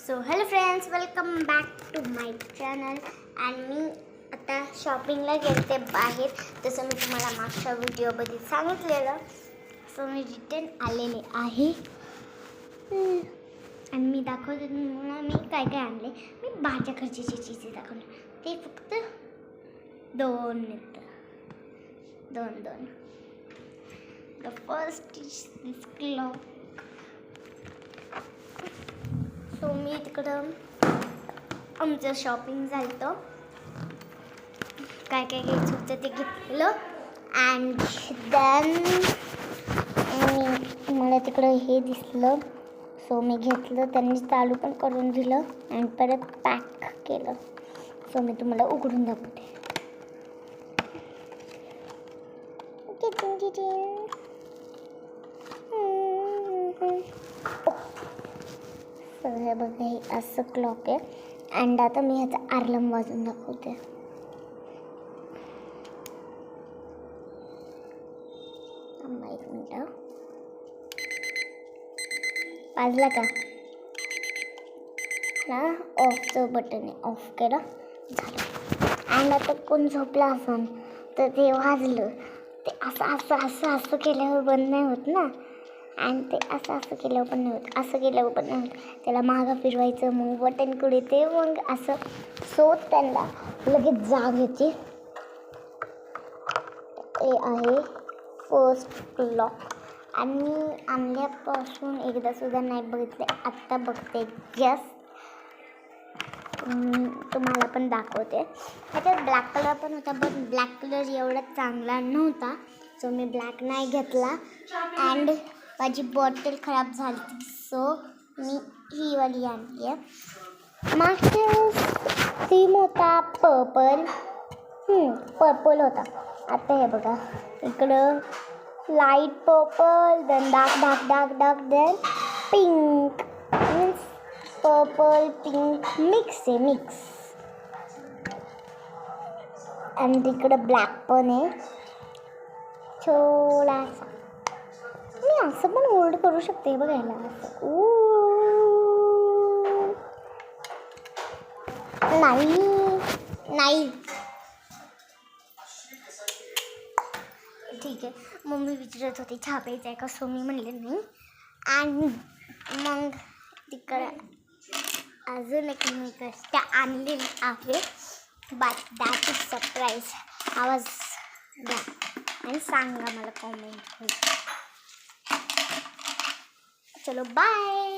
So hello friends, welcome back to my channel. आणि मी आता शॉपिंगला गेले बाहेर, जसं मी तुम्हाला मागच्या व्हिडिओमध्ये सांगितलेलं. सो मी रिटर्न आलेले आहे आणि मी दाखवते तुम्हाला मी काय काय आणले. मी बाहेरच्या खर्चाची चीज दाखवले, ते फक्त दोन the first is this clock. So मी तिकडं आमचं शॉपिंग झालं, काय काय घ्यायचं होतं ते घेतलं. अँड देन मला तिकडं हे दिसलं, सो मी घेतलं. त्यांनी चालू पण करून दिलं आणि परत पॅक केलं. सो मी तुम्हाला उघडून दाखवते. हे बघा, हे असं क्लॉक आहे. अँड आता मी ह्याचा अलार्म वाजून दाखवते. एक मिनिट, वाजला का ना? ऑफचं बटन आहे, ऑफ केलं, झालं. अँड आता कोण झोपला असेल तर ते वाजलं. ते असं असं असं असं केल्यावर बंद नाही होत ना. आणि ते असं असं केल्यावर पण नाही होत, असं केल्यावर पण नाही होत. त्याला मागं फिरवायचं, मग बटन कुठे ते, मग असं. सो त्यांना लगेच जाग येते. ते आहे फर्स्ट क्लॉक. आणि आणल्यापासून एकदा सुद्धा नाही बघितले, आत्ता बघते जस्ट. तुम्हाला पण दाखवते. ह्याच्यात ब्लॅक कलर पण होता, पण ब्लॅक कलर एवढा चांगला नव्हता. सो मी ब्लॅक नाही घेतला. अँड माझी बॉटल खराब झाली, सो मी ही वाली आणली आहे. मागच्या थीम होता पर्पल, पर्पल होता. आता हे बघा, इकडं light purple, then dark then pink. Means purple pink mix आहे, मिक्स. आणि तिकडं ब्लॅक पण आहे थोडासा. मी असं पण होल्ड करू शकते बघायला, असं. नाही ठीक आहे. मम्मी विचारत होती चहा प्यायचा आहे का, सो मी म्हणले नाही. अँड मग तिकडं अजून एक मी कष्ट आणलेली आहे, बट दॅट इज सरप्राईज. आवाज द्या आणि सांगा मला कॉमेंट. चलो बाय.